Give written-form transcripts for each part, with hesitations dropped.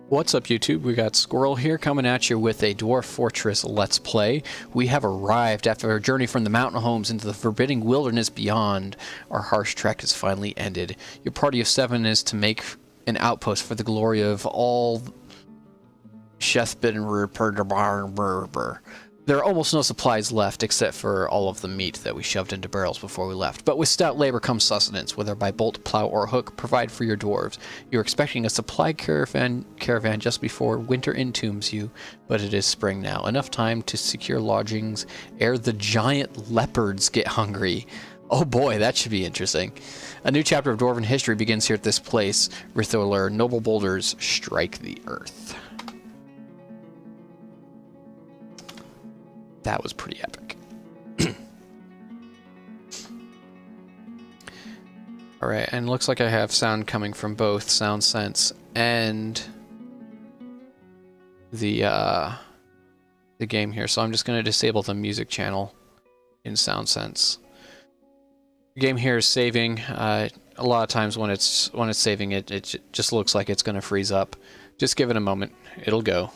What's up, YouTube? We got Skwerel here coming at you with a Dwarf Fortress Let's Play. We have arrived after our journey from the mountain homes into the forbidding wilderness beyond. Our harsh trek has finally ended. Your party of 7 is to make an outpost for the glory of all Shethbin. There are almost no supplies left except for all of the meat that we shoved into barrels before we left. But with stout labor comes sustenance, whether by bolt, plow, or hook, provide for your dwarves. You're expecting a supply caravan just before winter entombs you, but it is spring now. Enough time to secure lodgings ere the giant leopards get hungry. Oh boy, that should be interesting. A new chapter of Dwarven history begins here at this place. Ritholer, Nobleboulders strike the earth. That was pretty epic. Alright, and looks like I have sound coming from both Sound Sense and the game here, so I'm just going to disable the music channel in Sound Sense. The game here is saving. A lot of times when it's saving, it just looks like it's going to freeze up. Just give it a moment. It'll go.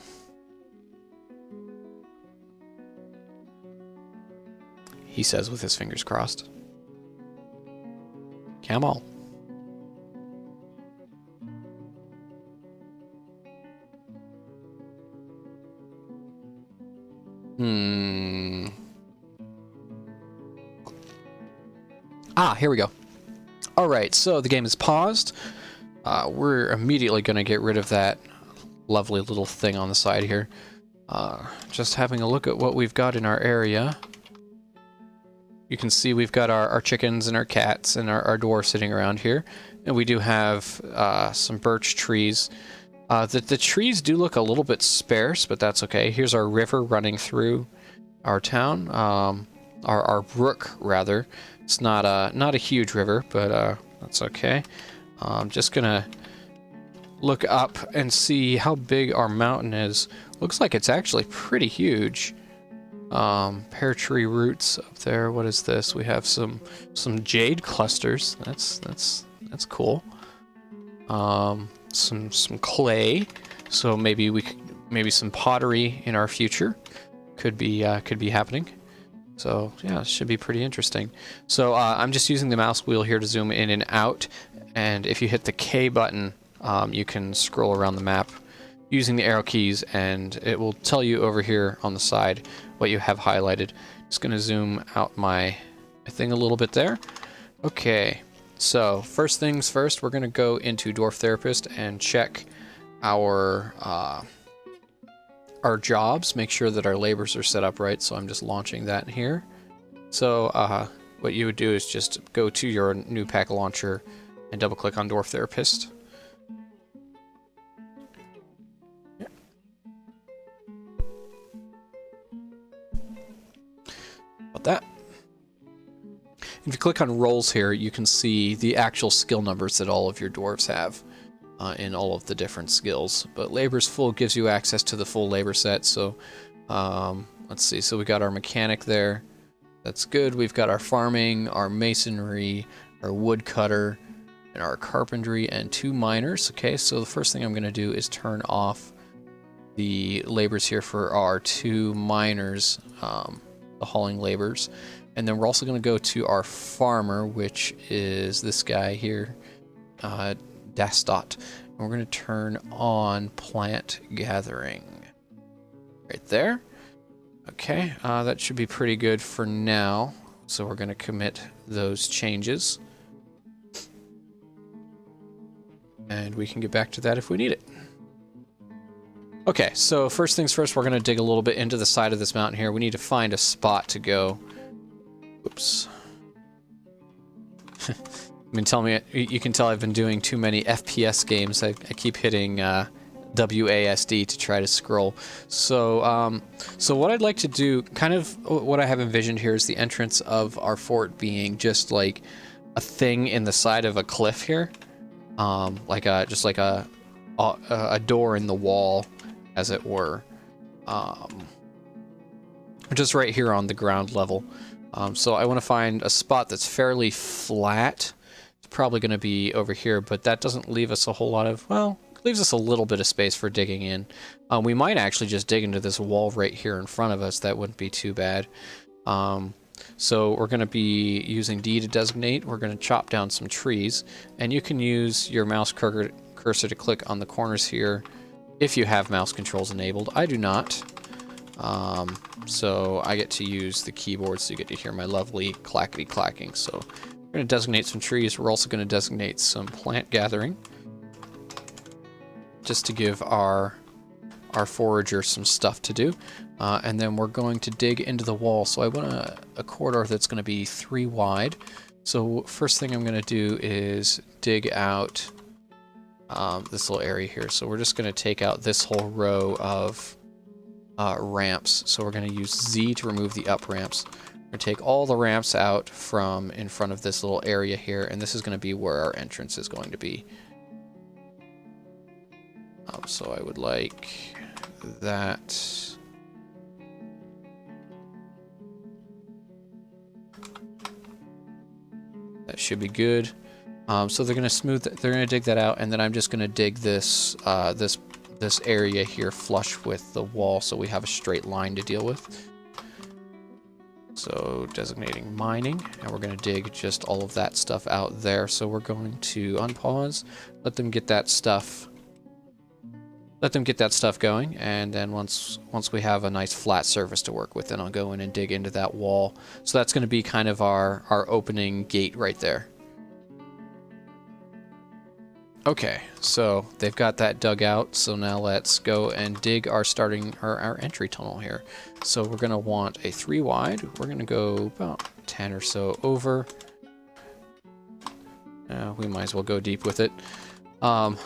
He says with his fingers crossed. Come on. Here we go. Alright, so the game is paused. We're immediately going to get rid of that lovely little thing on the side here. Just having a look at what we've got in our area. You can see we've got our chickens and our cats and our dwarf sitting around here. And we do have some birch trees. The trees do look a little bit sparse, but that's okay. Here's our river running through our town. Our brook, rather. It's not a huge river, but that's okay. I'm just going to look up and see how big our mountain is. Looks like it's actually pretty huge. Pear tree roots up there. What is this? We have some jade clusters. That's cool. Some clay. So maybe some pottery in our future could be happening. So yeah, it should be pretty interesting. So I'm just using the mouse wheel here to zoom in and out. And if you hit the K button, you can scroll around the map using the arrow keys, and it will tell you over here on the side what you have highlighted. Just going to zoom out my thing a little bit there. Okay, so first things first, we're going to go into Dwarf Therapist and check our jobs, make sure that our labors are set up right. So I'm just launching that here. So what you would do is just go to your new pack launcher and double click on Dwarf Therapist. That. If you click on roles here, you can see the actual skill numbers that all of your dwarves have in all of the different skills. But labor's full gives you access to the full labor set. So let's see. So we got our mechanic there. That's good. We've got our farming, our masonry, our woodcutter, and our carpentry, and 2 miners. Okay, so the first thing I'm going to do is turn off the labors here for our 2 miners. The hauling labors, and then we're also going to go to our farmer, which is this guy here, Dastot, and we're going to turn on plant gathering right there. Okay, that should be pretty good for now, so we're going to commit those changes, and we can get back to that if we need it. Okay, so first things first, we're going to dig a little bit into the side of this mountain here. We need to find a spot to go. Oops. I mean, you can tell I've been doing too many FPS games. I keep hitting WASD to try to scroll. So, so what I'd like to do, kind of what I have envisioned here, is the entrance of our fort being just like a thing in the side of a cliff here, just like a door in the wall, as it were, just right here on the ground level. So I want to find a spot that's fairly flat. It's probably going to be over here, but that doesn't leave us a whole lot of, well, leaves us a little bit of space for digging in. We might actually just dig into this wall right here in front of us. That wouldn't be too bad. So we're going to be using D to designate. We're going to chop down some trees, and you can use your mouse cursor to click on the corners here if you have mouse controls enabled. I do not. So I get to use the keyboard, so you get to hear my lovely clackety clacking. So we're going to designate some trees. We're also going to designate some plant gathering, just to give our forager some stuff to do. And then we're going to dig into the wall. So I want a corridor that's going to be 3 wide. So first thing I'm going to do is dig out this little area here. So we're just going to take out this whole row of ramps. So we're going to use Z to remove the up ramps. We're going to take all the ramps out from in front of this little area here, and this is going to be where our entrance is going to be. So I would like that. That should be good. So they're going to they're going to dig that out, and then I'm just going to dig this this area here flush with the wall, so we have a straight line to deal with. So designating mining, and we're going to dig just all of that stuff out there. So we're going to unpause, let them get that stuff going, and then once we have a nice flat surface to work with, then I'll go in and dig into that wall. So that's going to be kind of our opening gate right there. Okay, so they've got that dug out, so now let's go and dig our entry tunnel here. So we're going to want a 3 wide. We're going to go about 10 or so over. We might as well go deep with it. I'm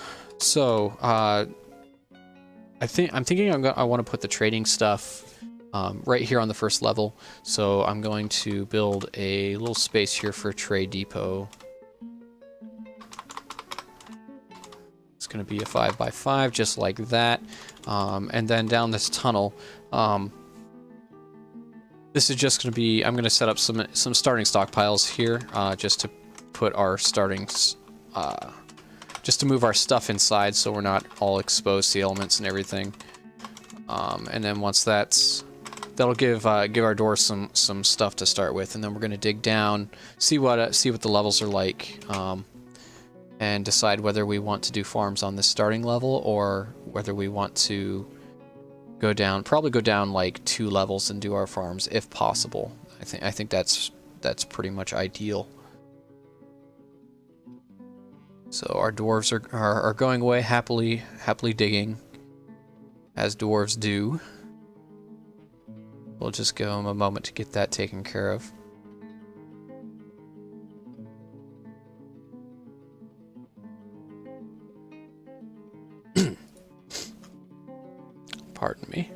thinking I want to put the trading stuff right here on the first level. So I'm going to build a little space here for a trade depot. It's going to be a 5x5, just like that. And then down this tunnel, this is just going to be, I'm going to set up some starting stockpiles here, just to put our just to move our stuff inside so we're not all exposed to the elements and everything. And then once that'll give our doors some stuff to start with, and then we're going to dig down, see what the levels are like, and decide whether we want to do farms on this starting level or whether we want to probably go down like 2 levels and do our farms if possible. I think that's pretty much ideal. So our dwarves are going away happily digging, as dwarves do. We'll just give them a moment to get that taken care of. Pardon me.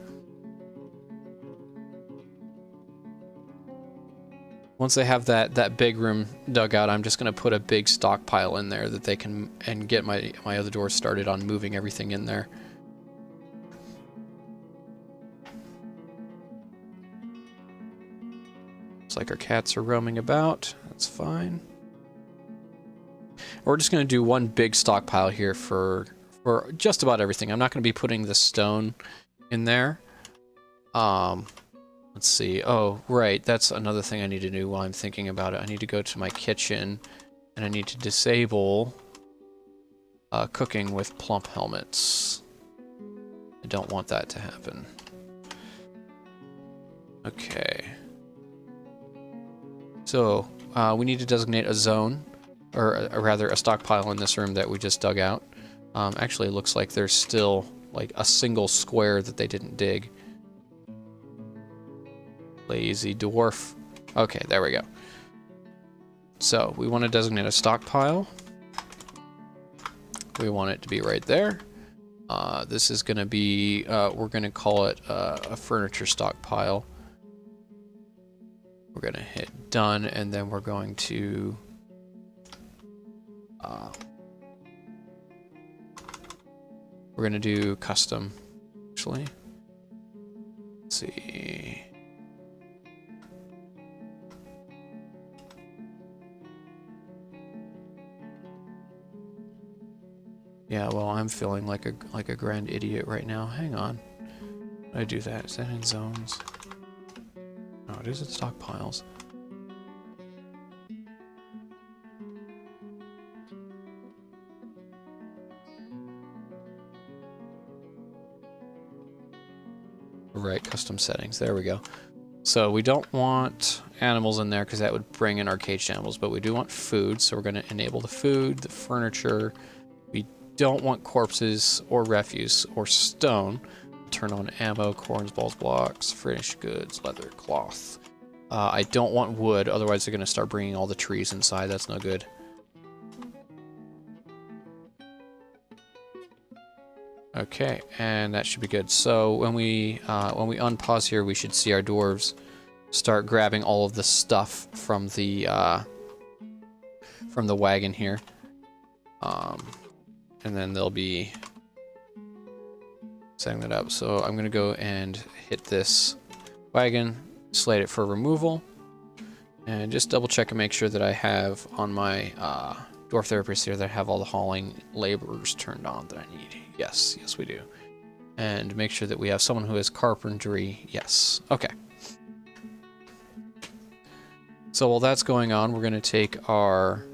Once they have that big room dug out, I'm just going to put a big stockpile in there that they can, and get my other doors started on moving everything in there. Looks like our cats are roaming about. That's fine. We're just going to do one big stockpile here for just about everything. I'm not going to be putting the stone in there. Let's see. Oh, right. That's another thing I need to do while I'm thinking about it. I need to go to my kitchen, and I need to disable cooking with plump helmets. I don't want that to happen. Okay. So, we need to designate a zone, or rather a stockpile in this room that we just dug out. Actually, it looks like there's still like a single square that they didn't dig. Lazy dwarf. Okay, there we go. So we want to designate a stockpile. We want it to be right there. This is going to be, we're going to call it a furniture stockpile. We're going to hit done, and then we're going to do custom, actually. Let's see. Yeah, well, I'm feeling like a grand idiot right now. Hang on. I do that. Is that in zones? No, it is in stockpiles. Right, custom settings. There we go. So we don't want animals in there because that would bring in our caged animals, but we do want food, so we're going to enable the food, the furniture. We don't want corpses or refuse or stone. Turn on ammo, corns, balls, blocks, finished goods, leather, cloth. I don't want wood, otherwise they're going to start bringing all the trees inside. That's no good. Okay, and that should be good. So when we unpause here, we should see our dwarves start grabbing all of the stuff from the wagon here, and then they'll be setting that up. So I'm gonna go and hit this wagon, slate it for removal, and just double check and make sure that I have on my dwarf therapist here that I have all the hauling laborers turned on that I need. Yes, we do. And make sure that we have someone who has carpentry. Yes. Okay. So while that's going on, we're going to take our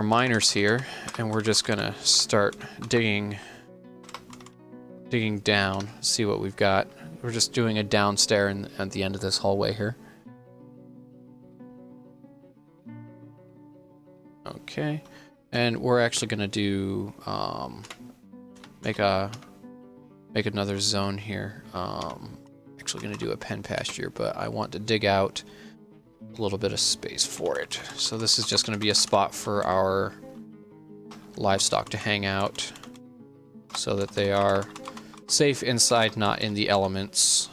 miners here, and we're just going to start digging down, see what we've got. We're just doing a downstairs at the end of this hallway here. Okay. And we're actually going to do, make another zone here. Actually going to do a pen pasture, but I want to dig out a little bit of space for it. So this is just going to be a spot for our livestock to hang out so that they are safe inside, not in the elements.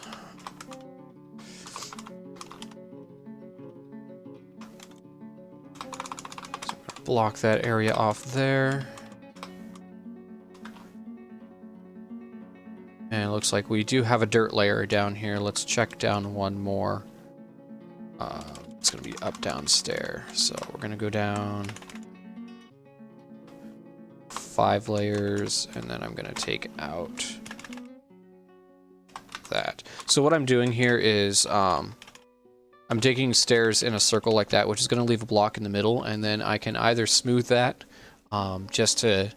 Block that area off there. And it looks like we do have a dirt layer down here. Let's check down one more. It's going to be up downstairs. So we're going to go down 5 layers, and then I'm going to take out that. So what I'm doing here is I'm digging stairs in a circle like that, which is going to leave a block in the middle, and then I can either smooth that, just to,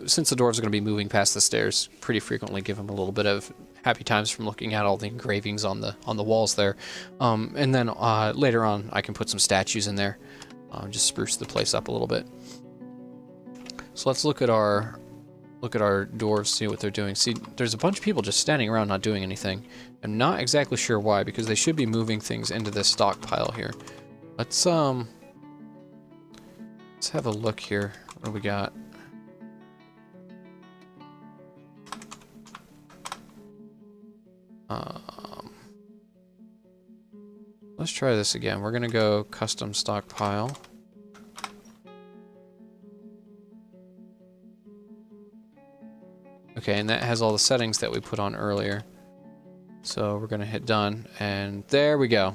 since the dwarves are going to be moving past the stairs pretty frequently, give them a little bit of happy times from looking at all the engravings on the walls there, and then later on I can put some statues in there, just spruce the place up a little bit. So let's look at our dwarves, see what they're doing. See, there's a bunch of people just standing around not doing anything. I'm not exactly sure why, because they should be moving things into this stockpile here. Let's have a look here. What do we got? Let's try this again. We're gonna go custom stockpile. Okay, and that has all the settings that we put on earlier. So we're gonna hit done, and there we go.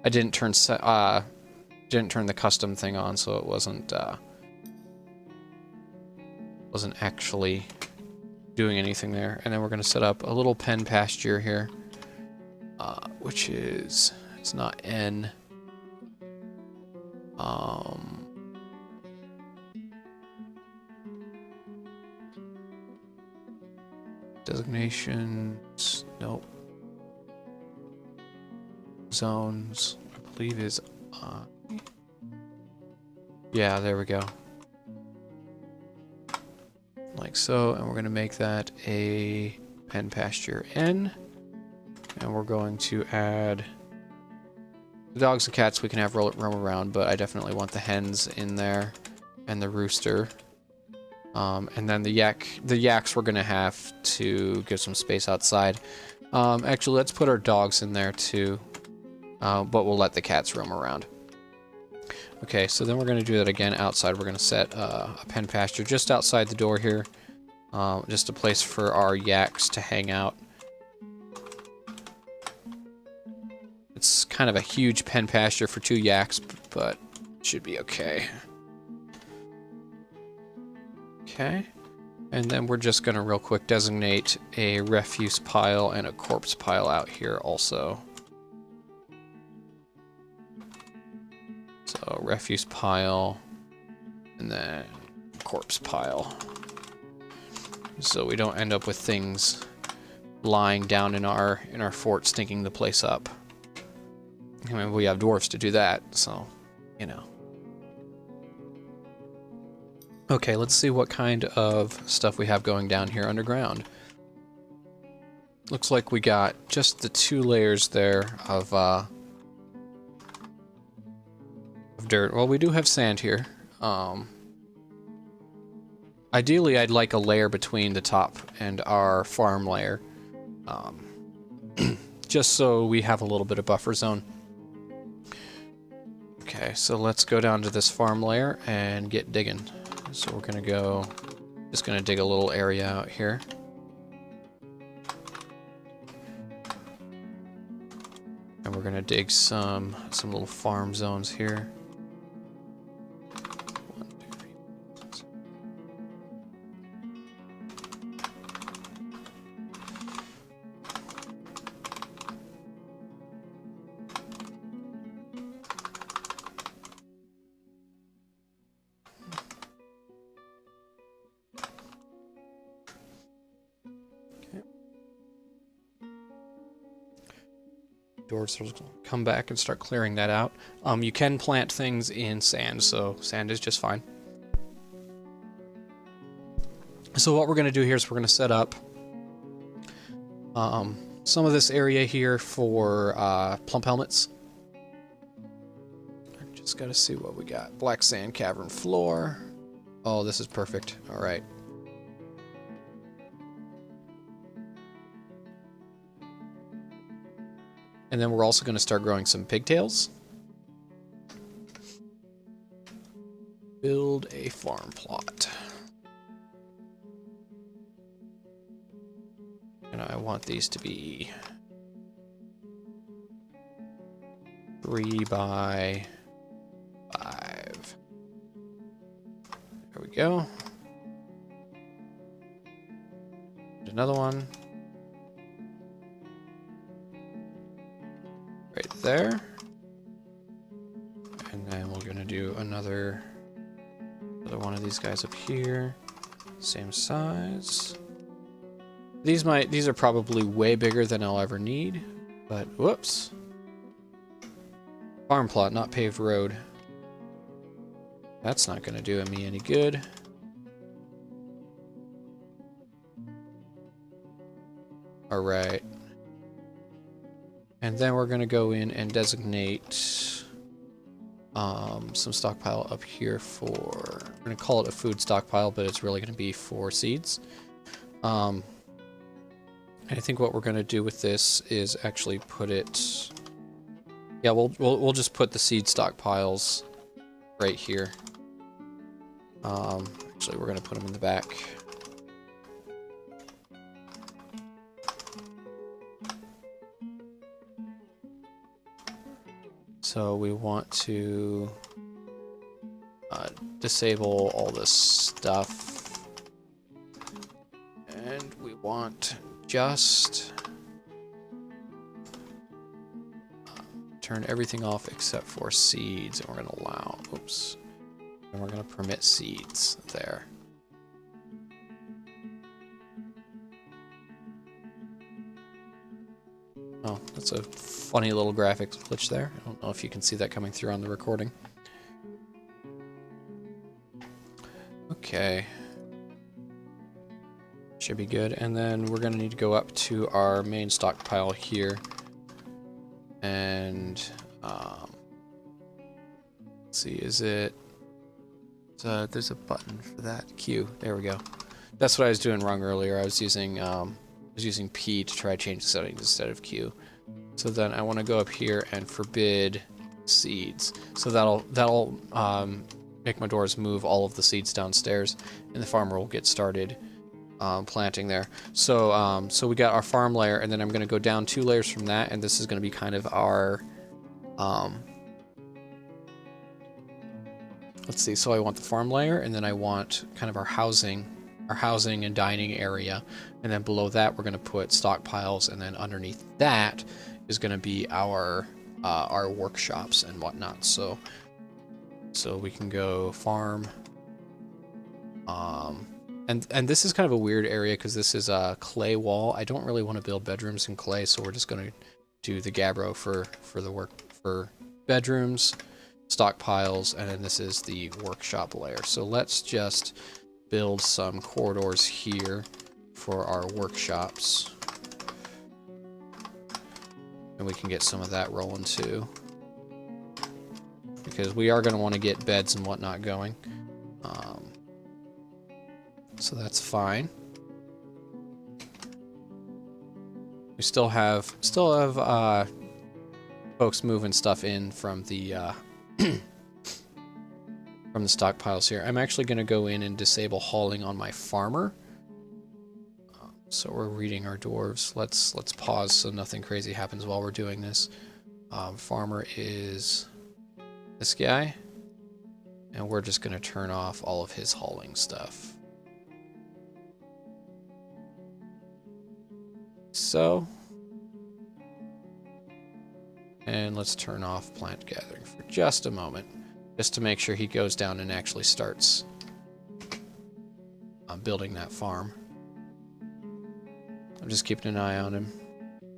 I didn't turn the custom thing on, so it wasn't actually doing anything there. And then we're gonna set up a little pen pasture here, which is, it's not N. Designations, nope. Zones, I believe is, yeah, there we go. Like so, and we're going to make that a pen pasture N, and we're going to add the dogs and cats. We can have roam around, but I definitely want the hens in there and the rooster. And then the yaks we're gonna have to give some space outside. Actually, let's put our dogs in there too, but we'll let the cats roam around. Okay, so then we're gonna do that again outside. We're gonna set a pen pasture just outside the door here, just a place for our yaks to hang out. It's kind of a huge pen pasture for 2 yaks, but it should be okay. Okay. And then we're just going to real quick designate a refuse pile and a corpse pile out here also. So refuse pile and then corpse pile. So we don't end up with things lying down in our fort stinking the place up. I mean, we have dwarves to do that, so, you know. Okay, let's see what kind of stuff we have going down here underground. Looks like we got just the 2 layers there of dirt. Well, we do have sand here. Ideally, I'd like a layer between the top and our farm layer. Just so we have a little bit of buffer zone. Okay, so let's go down to this farm layer and get digging. So we're gonna go, just gonna dig a little area out here. And we're gonna dig some little farm zones here. 1, 2, 3, 4, 6. Dwarves will come back and start clearing that out. You can plant things in sand, so sand is just fine. So what we're going to do here is we're going to set up some of this area here for plump helmets. Just got to see what we got. Black sand cavern floor. Oh, this is perfect. All right. And then we're also going to start growing some pigtails. Build a farm plot. And I want these to be 3 by 5. There we go. And another one. Right there. And then we're gonna do another one of these guys up here. Same size. These are probably way bigger than I'll ever need, but whoops. Farm plot, not paved road. That's not gonna do me any good. Alright. And then we're going to go in and designate some stockpile up here for... We're going to call it a food stockpile, but it's really going to be for seeds. I think what we're going to do with this is actually put it... Yeah, we'll just put the seed stockpiles right here. Actually, we're going to put them in the back. So we want to disable all this stuff, and we want just turn everything off except for seeds, and we're going to allow, oops, and we're going to permit seeds there. Oh, that's a funny little graphics glitch there. I don't know if you can see that coming through on the recording. Okay. Should be good. And then we're going to need to go up to our main stockpile here. And, let's see, is it... there's a button for that. Q. There we go. That's what I was doing wrong earlier. I was using P to try to change the settings instead of Q. So then I want to go up here and forbid seeds. So that'll make my doors move all of the seeds downstairs, and the farmer will get started planting there. So so we got our farm layer, and then I'm going to go down 2 layers from that, and this is going to be kind of our let's see. So I want the farm layer, and then I want kind of our housing and dining area, and then below that we're going to put stockpiles, and then underneath that is going to be our workshops and whatnot. So we can go farm. And this is kind of a weird area because this is a clay wall. I don't really want to build bedrooms in clay, so we're just going to do the gabbro for bedrooms, stockpiles, and then this is the workshop layer. So let's just build some corridors here for our workshops. And we can get some of that rolling too, because we are going to want to get beds and whatnot going. So that's fine. We still have folks moving stuff in from the from the stockpiles here. I'm actually going to go in and disable hauling on my farmer. So we're reading our dwarves. Let's pause so nothing crazy happens while we're doing this. Farmer is this guy, and we're just going to turn off all of his hauling stuff. So, and let's turn off plant gathering for just a moment, just to make sure he goes down and actually starts building that farm. I'm just keeping an eye on him,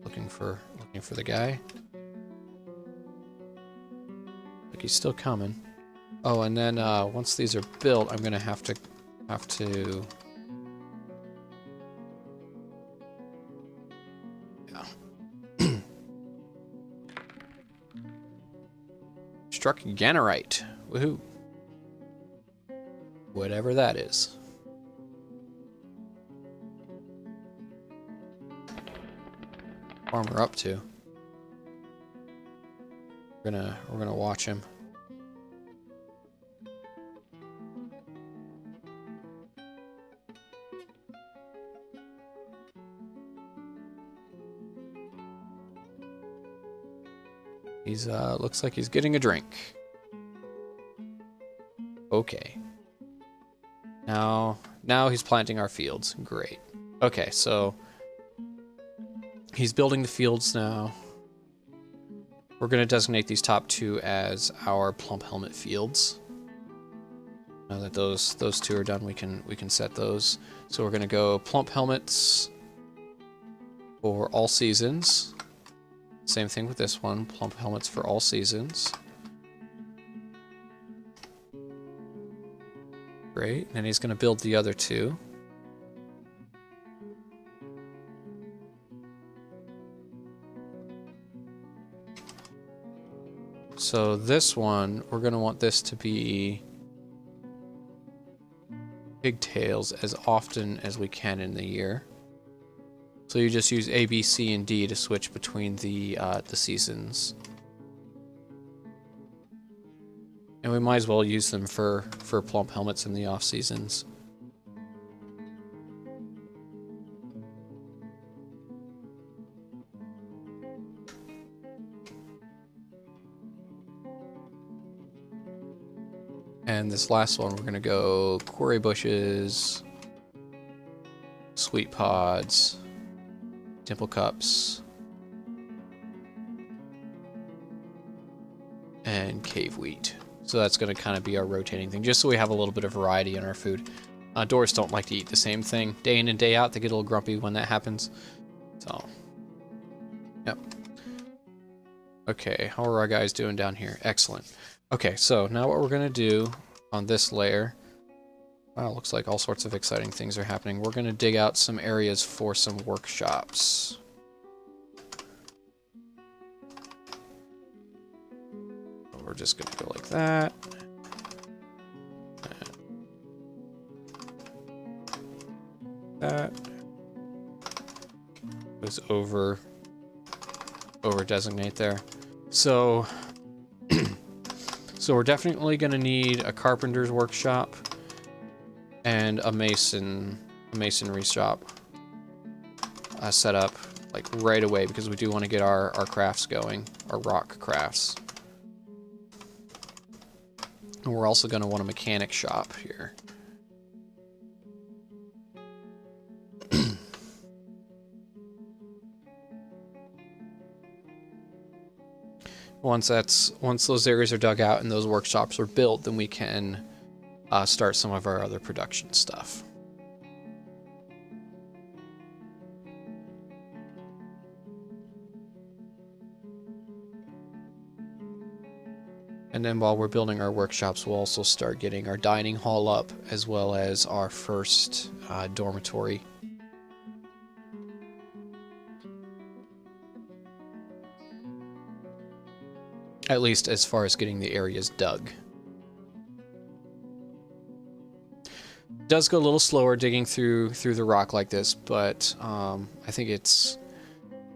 looking for the guy. Like he's still coming. Oh, and then once these are built, I'm gonna have to struck Gannerite. Woohoo. Whatever that is. Farmer up to. We're gonna watch him. He's looks like he's getting a drink. Okay. Now he's planting our fields. Great. Okay, so he's building the fields now. We're going to designate these top two as our plump helmet fields. Now that those two are done, we can set those. So we're going to go plump helmets for all seasons. Same thing with this one, plump helmets for all seasons. Great, and he's going to build the other two. So this one, we're going to want this to be pigtails as often as we can in the year. So you just use A, B, C, and D to switch between the seasons. And we might as well use them for plump helmets in the off seasons. And this last one, we're gonna go quarry bushes, sweet pods, dimple cups, and cave wheat. So that's going to kind of be our rotating thing, just so we have a little bit of variety in our food. Dwarves don't like to eat the same thing day in and day out. They get a little grumpy when that happens. So, yep. Okay, how are our guys doing down here? Excellent. Okay, so now what we're going to do on this layer, wow, looks like all sorts of exciting things are happening. We're going to dig out some areas for some workshops. We're just going to go like that. That goes over designate there. So so we're definitely going to need a carpenter's workshop and a masonry shop set up like right away, because we do want to get our crafts going, our rock crafts. And we're also going to want a mechanic shop here. Once those areas are dug out and those workshops are built, then we can start some of our other production stuff. And then while we're building our workshops, we'll also start getting our dining hall up, as well as our first dormitory. At least as far as getting the areas dug. It does go a little slower digging through the rock like this, but I think it's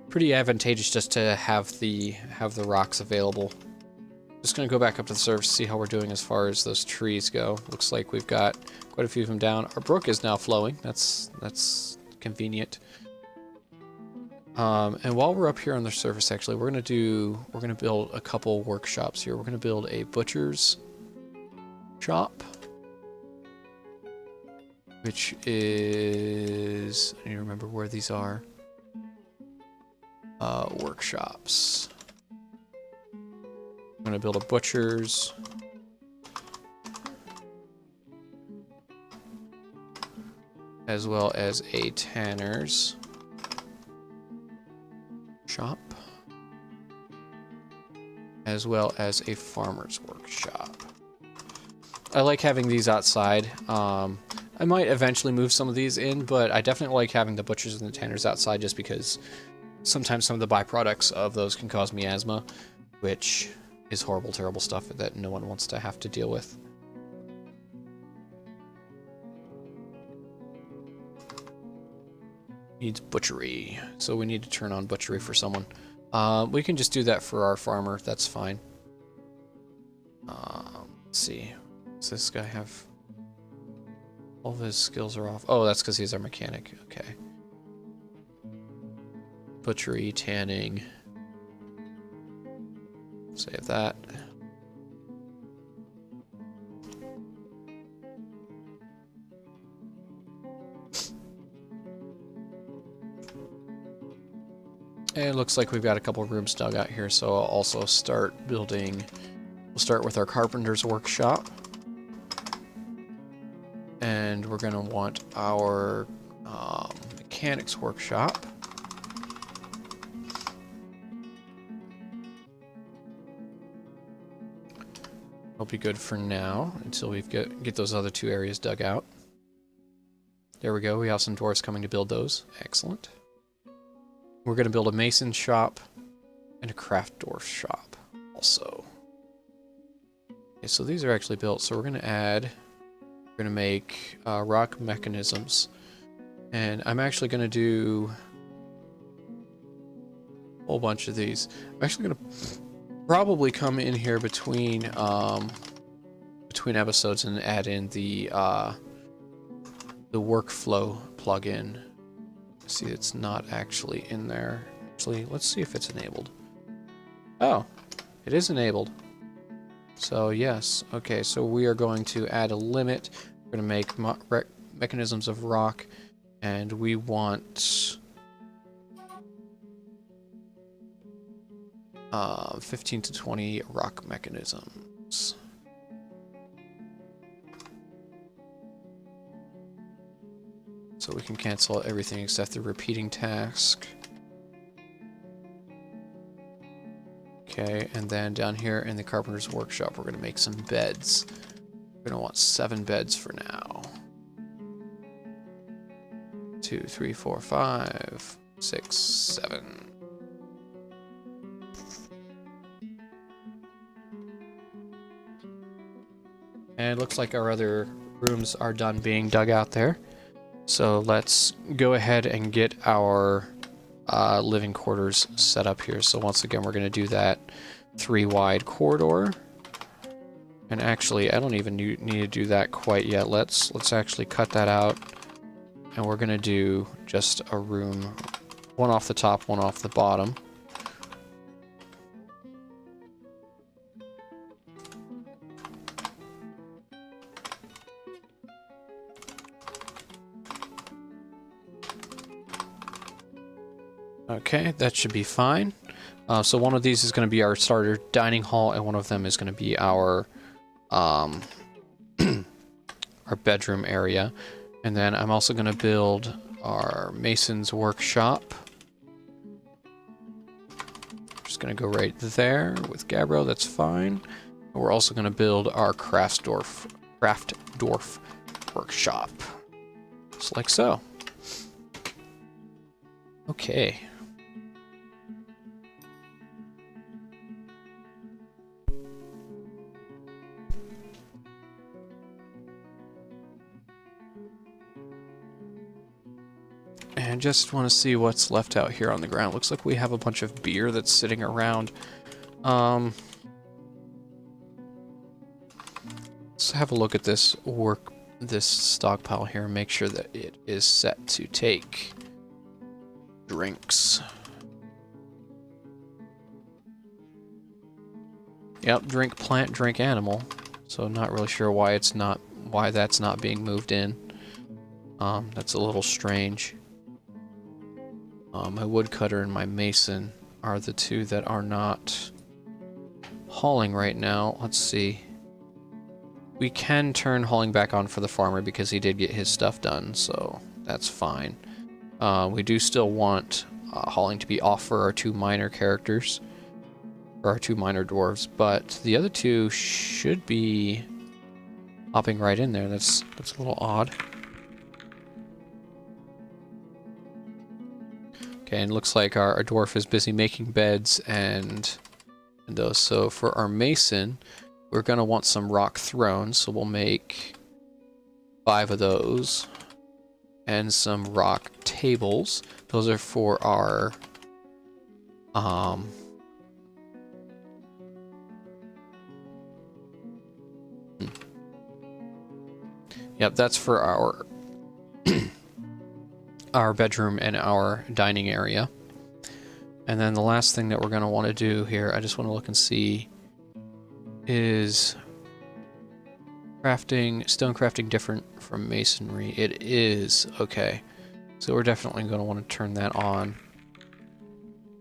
pretty advantageous just to have the rocks available. Just gonna go back up to the surface, see how we're doing as far as those trees go. Looks like we've got quite a few of them down. Our brook is now flowing. That's convenient. And while we're up here on the surface, actually, we're gonna build a couple workshops here. We're gonna build a butcher's shop, which is, I need to remember where these are. Workshops. I'm gonna build a butcher's. As well as a tanner's shop. As well as a farmer's workshop. I like having these outside. I might eventually move some of these in, but I definitely like having the butchers and the tanners outside just because sometimes some of the byproducts of those can cause me asthma, which is horrible, terrible stuff that no one wants to have to deal with. Needs butchery, so we need to turn on butchery for someone. We can just do that for our farmer, that's fine. Let's see. Does this guy have... all of his skills are off. Oh, that's because he's our mechanic. Okay. Butchery, tanning. Save that. And it looks like we've got a couple of rooms dug out here, so I'll also start building. We'll start with our carpenter's workshop. And we're going to want our mechanics workshop. Will be good for now until we get those other two areas dug out. There we go. We have some dwarves coming to build those. Excellent. We're going to build a mason shop and a craft dwarf shop also. Okay, so these are actually built. So we're going to add... we're going to make rock mechanisms. And I'm actually going to do a whole bunch of these. I'm actually going to probably come in here between episodes and add in the workflow plugin. See, it's not actually in there. Actually, let's see if it's enabled. Oh, it is enabled. So yes, okay, so we are going to add a limit. We're going to make mechanisms of rock, and we want 15 to 20 rock mechanisms. So we can cancel everything except the repeating task. Okay, and then down here in the carpenter's workshop, we're going to make some beds. We're going to want 7 beds for now. 2, 3, 4, 5, 6, 7. And it looks like our other rooms are done being dug out there. So let's go ahead and get our living quarters set up here. So once again, we're going to do that 3-wide corridor. And actually, I don't even need to do that quite yet. Let's actually cut that out. And we're going to do just a room, one off the top, one off the bottom. Okay, that should be fine. So one of these is going to be our starter dining hall, and one of them is going to be our our bedroom area. And then I'm also going to build our mason's workshop. Just going to go right there with Gabbro, that's fine. And we're also going to build our craft dwarf workshop. Just like so. Okay. And just want to see what's left out here on the ground. Looks like we have a bunch of beer that's sitting around. Let's have a look at this stockpile here and make sure that it is set to take drinks. Yep, drink plant, drink animal. So not really sure why that's not being moved in. That's a little strange. My woodcutter and my mason are the two that are not hauling right now. Let's see. We can turn hauling back on for the farmer because he did get his stuff done, so that's fine. We do still want hauling to be off for our two minor characters, or our two minor dwarves, but the other two should be hopping right in there. That's a little odd. Okay, and it looks like our dwarf is busy making beds and those. So for our mason, we're going to want some rock thrones, so we'll make 5 of those. And some rock tables. Those are for our... Yep, that's for our... our bedroom and our dining area. And then the last thing that we're going to want to do here, I just want to look and see, is stone crafting different from masonry? It is. Okay. So we're definitely going to want to turn that on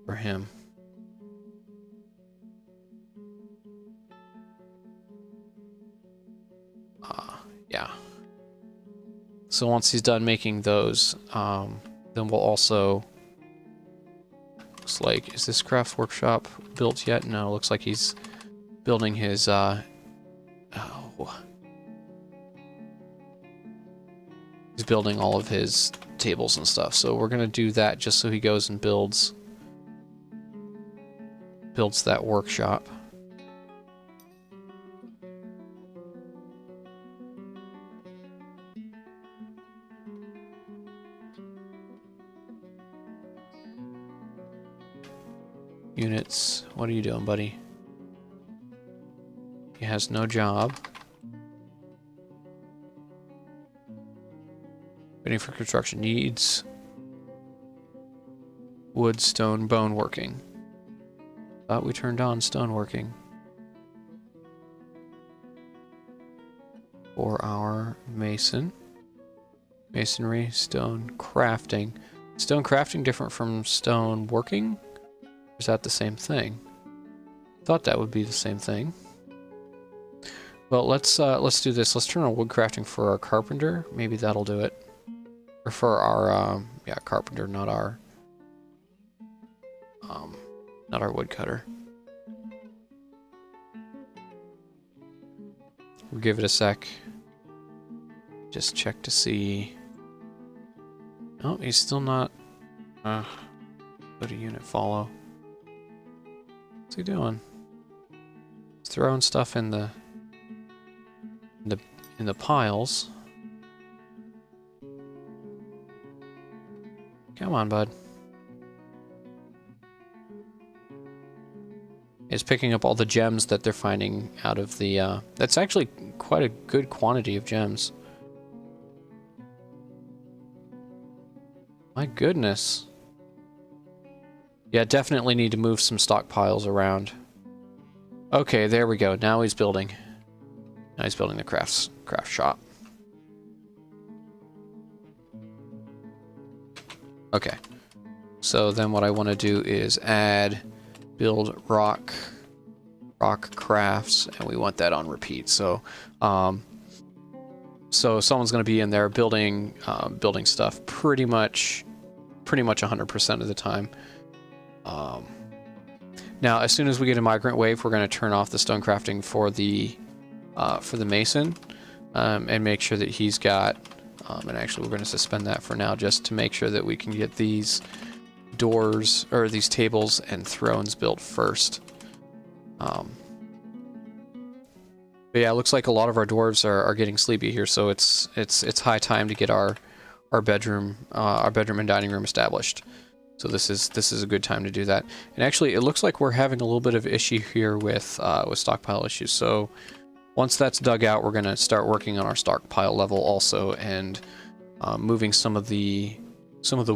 for him. Yeah. So once he's done making those, then we'll also... Looks like, is this craft workshop built yet? No, looks like he's building his, he's building all of his tables and stuff. So we're gonna do that just so he goes and builds that workshop. Units, what are you doing, buddy? He has no job. Waiting for construction. Needs wood, stone, bone working. Thought we turned on stone working. For our mason. Masonry, stone crafting. Stone crafting different from stone working? Or is that the same thing? Thought that would be the same thing. Well, let's do this. Let's turn on wood crafting for our carpenter. Maybe that'll do it. Or for our yeah, carpenter, not our woodcutter. We'll give it a sec. Just check to see. Oh, he's still not. Go to unit follow. What's he doing? He's throwing stuff in the piles. Come on, bud. It's picking up all the gems that they're finding out of the, that's actually quite a good quantity of gems. My goodness. Yeah, definitely need to move some stockpiles around. Okay, there we go. Now he's building. Now he's building the craft shop. Okay. So then what I want to do is build rock crafts, and we want that on repeat. So so someone's going to be in there building stuff pretty much 100% of the time. Now, as soon as we get a migrant wave, we're going to turn off the stone crafting for the mason, and make sure that he's got. And actually, we're going to suspend that for now, just to make sure that we can get these doors or these tables and thrones built first. But yeah, it looks like a lot of our dwarves are getting sleepy here, so it's high time to get our bedroom and dining room established. So this is a good time to do that. And actually, it looks like we're having a little bit of issue here with stockpile issues. So once that's dug out, we're going to start working on our stockpile level also, and moving some of the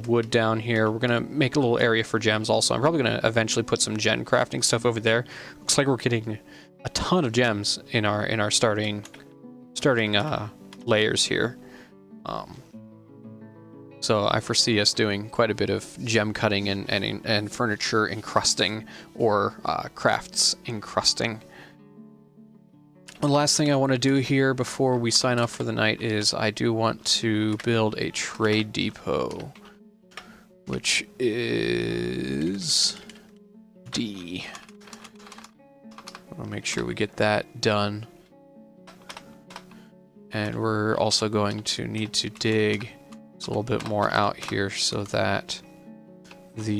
wood down here. We're going to make a little area for gems also. I'm probably going to eventually put some gem crafting stuff over there. Looks like we're getting a ton of gems in our starting layers here. So I foresee us doing quite a bit of gem cutting and furniture encrusting, or crafts encrusting. The last thing I want to do here before we sign off for the night is I do want to build a trade depot, which is D. I'll make sure we get that done. And we're also going to need to dig a little bit more out here so that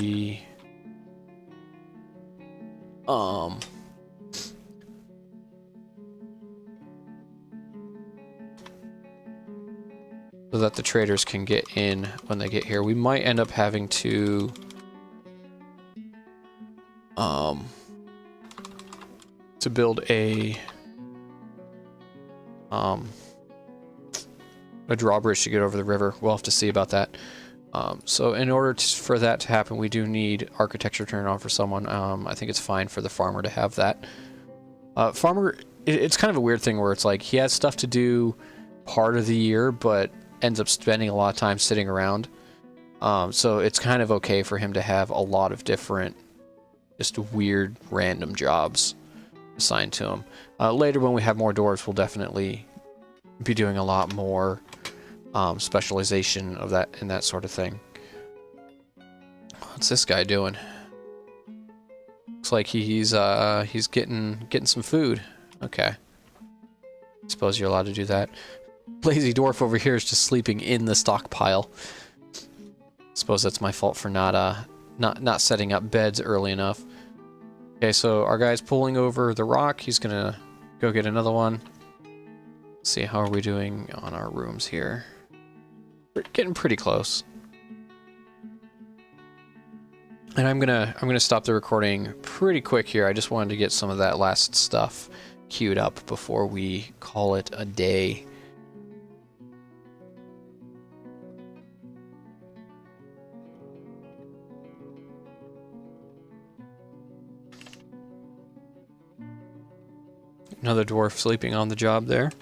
the traders can get in when they get here. We might end up having to build a drawbridge to get over the river. We'll have to see about that. So in order for that to happen, we do need architecture turned on for someone. I think it's fine for the farmer to have that. Farmer, it's kind of a weird thing where it's like he has stuff to do part of the year, but ends up spending a lot of time sitting around. So it's kind of okay for him to have a lot of different, just weird, random jobs assigned to him. Later, when we have more dwarves, we'll definitely be doing a lot more specialization of that and that sort of thing. What's this guy doing? Looks like he's getting some food. Okay. Suppose you're allowed to do that. Lazy dwarf over here is just sleeping in the stockpile. Suppose that's my fault for not setting up beds early enough. Okay, so our guy's pulling over the rock. He's gonna go get another one. Let's see, how are we doing on our rooms here? We're getting pretty close. And I'm gonna stop the recording pretty quick here. I just wanted to get some of that last stuff queued up before we call it a day. Another dwarf sleeping on the job there.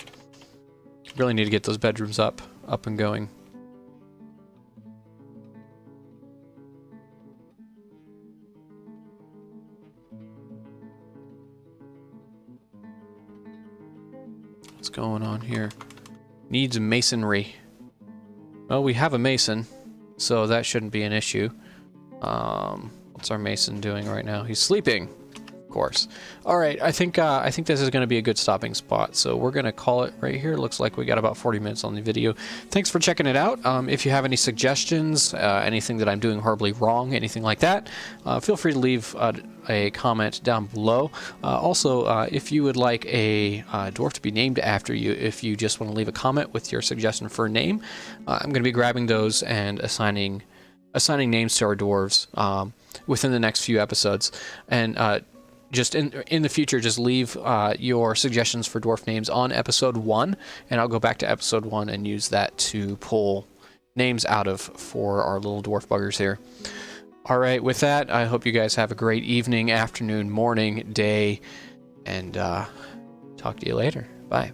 Really need to get those bedrooms up and going. What's going on here? Needs masonry. Well, we have a mason, so that shouldn't be an issue. What's our mason doing right now? He's sleeping. Course. All right, I think this is going to be a good stopping spot, so we're going to call it right here. Looks like we got about 40 minutes on the video. Thanks for checking it out. If you have any suggestions, anything that I'm doing horribly wrong, anything like that, feel free to leave a comment down below. Also, if you would like a dwarf to be named after you, if you just want to leave a comment with your suggestion for a name, I'm going to be grabbing those and assigning names to our dwarves within the next few episodes. And just in the future, just leave your suggestions for dwarf names on episode 1, and I'll go back to episode 1 and use that to pull names out of for our little dwarf buggers here. All right, with that, I hope you guys have a great evening, afternoon, morning, day, and talk to you later. Bye.